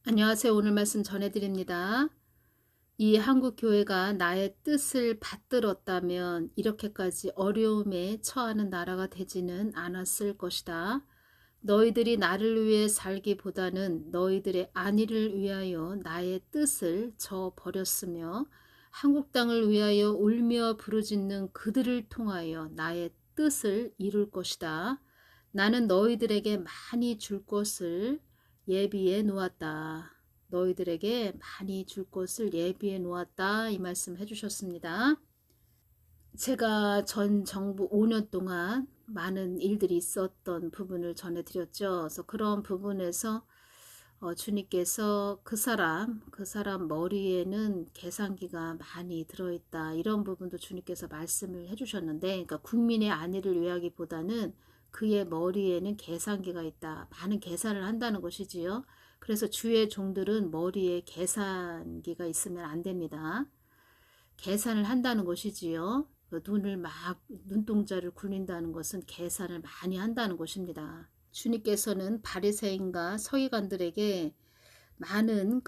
안녕하세요. 오늘 말씀 전해드립니다. 이 한국 교회가 나의 뜻을 받들었다면 이렇게까지 어려움에 처하는 나라가 되지는 않았을 것이다. 너희들이 나를 위해 살기보다는 너희들의 안위를 위하여 나의 뜻을 저버렸으며 한국 땅을 위하여 울며 부르짖는 그들을 통하여 나의 뜻을 이룰 것이다. 나는 너희들에게 많이 줄 것을 예비해 놓았다. 너희들에게 많이 줄 것을 예비해 놓았다. 이 말씀 해주셨습니다. 제가 전 정부 5년 동안 많은 일들이 있었던 부분을 전해드렸죠. 그래서 그런 부분에서 주님께서 그 사람 머리에는 계산기가 많이 들어있다. 이런 부분도 주님께서 말씀을 해주셨는데, 그러니까 국민의 안위를 위하기보다는 그의 머리에는 계산기가 있다. 많은 계산을 한다는 것이지요. 그래서 주의 종들은 머리에 계산기가 있으면 안 됩니다. 계산을 한다는 것이지요. 눈동자를 굴린다는 것은 계산을 많이 한다는 것입니다. 주님께서는 바리새인과 서기관들에게 많은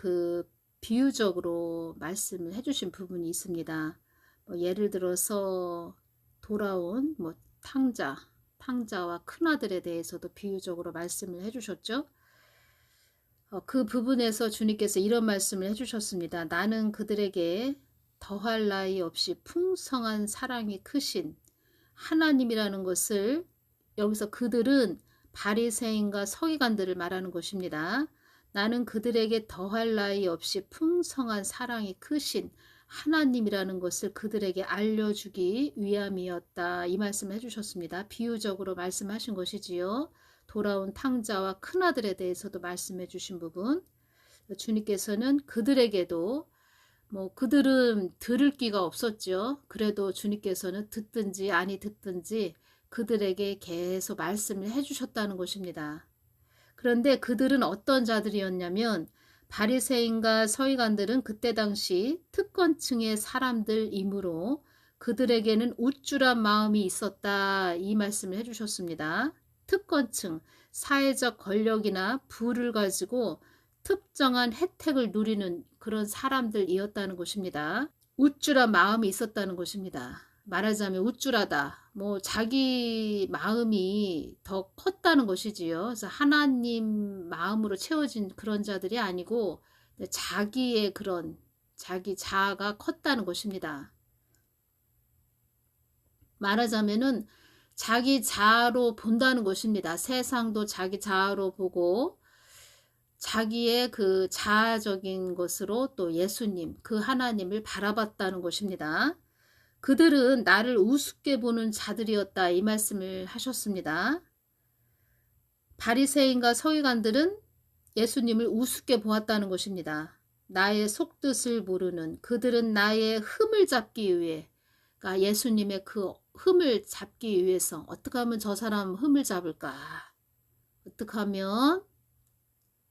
비유적으로 말씀을 해주신 부분이 있습니다. 예를 들어서 돌아온 탕자와 큰아들에 대해서도 비유적으로 말씀을 해주셨죠. 그 부분에서 주님께서 이런 말씀을 해주셨습니다. 나는 그들에게 더할 나위 없이 풍성한 사랑이 크신 하나님이라는 것을, 여기서 그들은 바리새인과 서기관들을 말하는 것입니다. 나는 그들에게 더할 나위 없이 풍성한 사랑이 크신 하나님이라는 것을 그들에게 알려주기 위함이었다. 이 말씀을 해주셨습니다. 비유적으로 말씀하신 것이지요. 돌아온 탕자와 큰아들에 대해서도 말씀해 주신 부분, 주님께서는 그들에게도 그들은 들을 귀가 없었죠. 그래도 주님께서는 듣든지 아니 듣든지 그들에게 계속 말씀을 해주셨다는 것입니다. 그런데 그들은 어떤 자들이었냐면, 바리새인과 서기관들은 그때 당시 특권층의 사람들이므로 그들에게는 우쭐한 마음이 있었다. 이 말씀을 해주셨습니다. 특권층, 사회적 권력이나 부를 가지고 특정한 혜택을 누리는 그런 사람들이었다는 것입니다. 우쭐한 마음이 있었다는 것입니다. 말하자면 우쭐하다. 자기 마음이 더 컸다는 것이지요. 그래서 하나님 마음으로 채워진 그런 자들이 아니고 자기의 자기 자아가 컸다는 것입니다. 말하자면은 자기 자아로 본다는 것입니다. 세상도 자기 자아로 보고 자기의 자아적인 것으로 또 예수님, 그 하나님을 바라봤다는 것입니다. 그들은 나를 우습게 보는 자들이었다. 이 말씀을 하셨습니다. 바리새인과 서기관들은 예수님을 우습게 보았다는 것입니다. 나의 속뜻을 모르는 그들은 나의 흠을 잡기 위해, 그러니까 예수님의 그 흠을 잡기 위해서 어떻게 하면 저 사람 흠을 잡을까? 어떻게 하면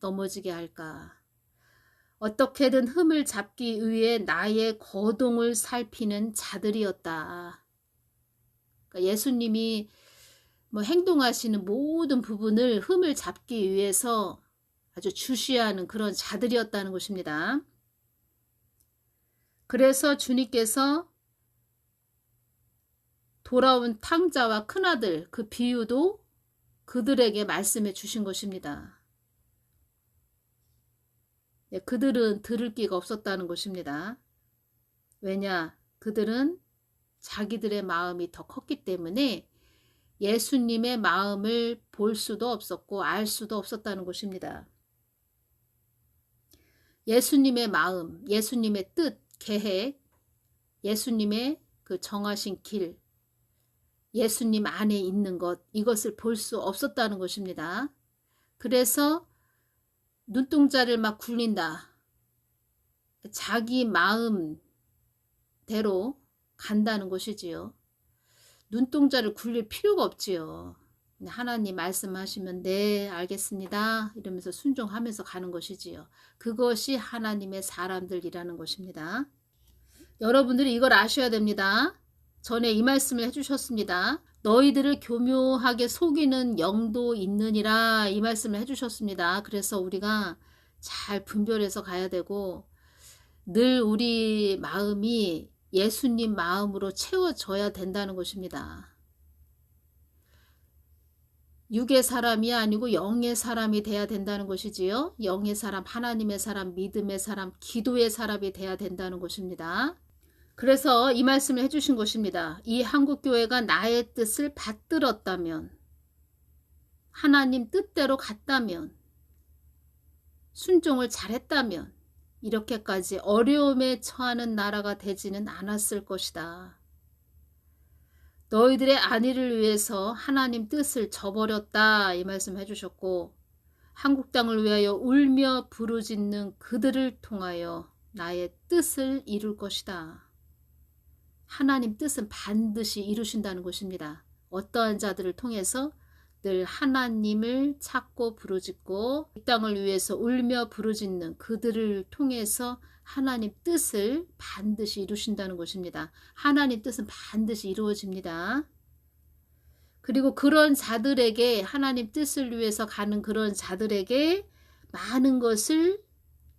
넘어지게 할까? 어떻게든 흠을 잡기 위해 나의 거동을 살피는 자들이었다. 그러니까 예수님이 행동하시는 모든 부분을 흠을 잡기 위해서 아주 주시하는 그런 자들이었다는 것입니다. 그래서 주님께서 돌아온 탕자와 큰아들, 그 비유도 그들에게 말씀해 주신 것입니다. 그들은 들을 귀가 없었다는 것입니다. 왜냐? 그들은 자기들의 마음이 더 컸기 때문에 예수님의 마음을 볼 수도 없었고 알 수도 없었다는 것입니다. 예수님의 마음, 예수님의 뜻, 계획, 예수님의 그 정하신 길, 예수님 안에 있는 것, 이것을 볼 수 없었다는 것입니다. 그래서 눈동자를 막 굴린다. 자기 마음대로 간다는 것이지요. 눈동자를 굴릴 필요가 없지요. 하나님 말씀하시면 네 알겠습니다 이러면서 순종하면서 가는 것이지요. 그것이 하나님의 사람들이라는 것입니다. 여러분들이 이걸 아셔야 됩니다. 전에 이 말씀을 해주셨습니다. 너희들을 교묘하게 속이는 영도 있느니라, 이 말씀을 해주셨습니다. 그래서 우리가 잘 분별해서 가야 되고 늘 우리 마음이 예수님 마음으로 채워져야 된다는 것입니다. 육의 사람이 아니고 영의 사람이 돼야 된다는 것이지요. 영의 사람, 하나님의 사람, 믿음의 사람, 기도의 사람이 돼야 된다는 것입니다. 그래서 이 말씀을 해주신 것입니다. 이 한국교회가 나의 뜻을 받들었다면, 하나님 뜻대로 갔다면, 순종을 잘했다면 이렇게까지 어려움에 처하는 나라가 되지는 않았을 것이다. 너희들의 안위를 위해서 하나님 뜻을 저버렸다 이 말씀 해주셨고, 한국 땅을 위하여 울며 부르짖는 그들을 통하여 나의 뜻을 이룰 것이다. 하나님 뜻은 반드시 이루신다는 것입니다. 어떠한 자들을 통해서 늘 하나님을 찾고 부르짖고 이 땅을 위해서 울며 부르짖는 그들을 통해서 하나님 뜻을 반드시 이루신다는 것입니다. 하나님 뜻은 반드시 이루어집니다. 그리고 그런 자들에게, 하나님 뜻을 위해서 가는 그런 자들에게 많은 것을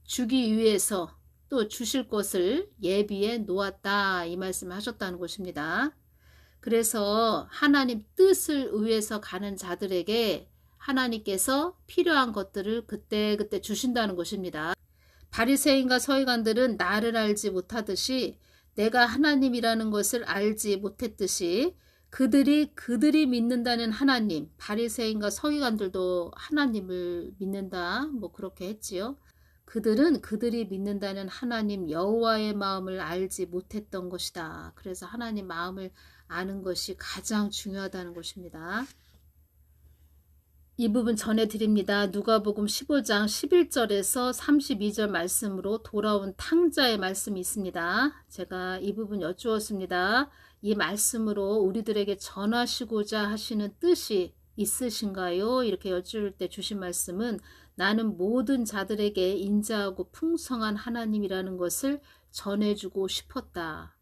주기 위해서 또 주실 것을 예비해 놓았다 이 말씀을 하셨다는 것입니다. 그래서 하나님 뜻을 위해서 가는 자들에게 하나님께서 필요한 것들을 그때그때 주신다는 것입니다. 바리새인과 서기관들은 나를 알지 못하듯이 내가 하나님이라는 것을 알지 못했듯이 그들이 믿는다는 하나님, 바리새인과 서기관들도 하나님을 믿는다 뭐 그렇게 했지요. 그들이 믿는다는 하나님 여호와의 마음을 알지 못했던 것이다. 그래서 하나님 마음을 아는 것이 가장 중요하다는 것입니다. 이 부분 전해드립니다. 누가복음 15장 11절에서 32절 말씀으로 돌아온 탕자의 말씀이 있습니다. 제가 이 부분 여쭈었습니다. 이 말씀으로 우리들에게 전하시고자 하시는 뜻이 있으신가요? 이렇게 여쭈을 때 주신 말씀은 나는 모든 자들에게 인자하고 풍성한 하나님이라는 것을 전해주고 싶었다.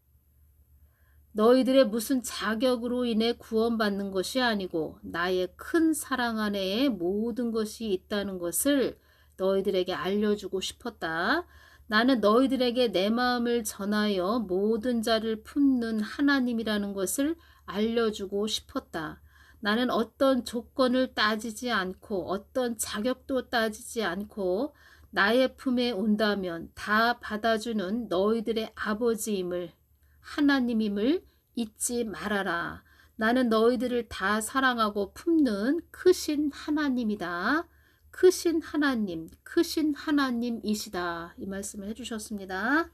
너희들의 무슨 자격으로 인해 구원받는 것이 아니고 나의 큰 사랑 안에 모든 것이 있다는 것을 너희들에게 알려주고 싶었다. 나는 너희들에게 내 마음을 전하여 모든 자를 품는 하나님이라는 것을 알려주고 싶었다. 나는 어떤 조건을 따지지 않고 어떤 자격도 따지지 않고 나의 품에 온다면 다 받아주는 너희들의 아버지임을, 하나님임을 잊지 말아라. 나는 너희들을 다 사랑하고 품는 크신 하나님이다. 크신 하나님, 크신 하나님이시다. 이 말씀을 해주셨습니다.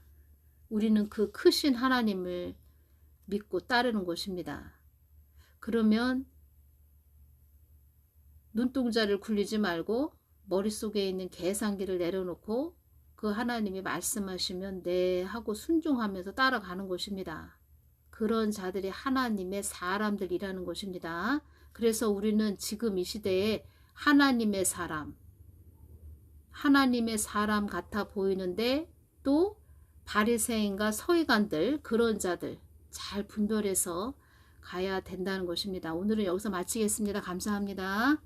우리는 그 크신 하나님을 믿고 따르는 것입니다. 그러면 눈동자를 굴리지 말고 머릿속에 있는 계산기를 내려놓고 그 하나님이 말씀하시면 네 하고 순종하면서 따라가는 것입니다. 그런 자들이 하나님의 사람들이라는 것입니다. 그래서 우리는 지금 이 시대에 하나님의 사람 같아 보이는데 또 바리새인과 서기관들 그런 자들 잘 분별해서 가야 된다는 것입니다. 오늘은 여기서 마치겠습니다. 감사합니다.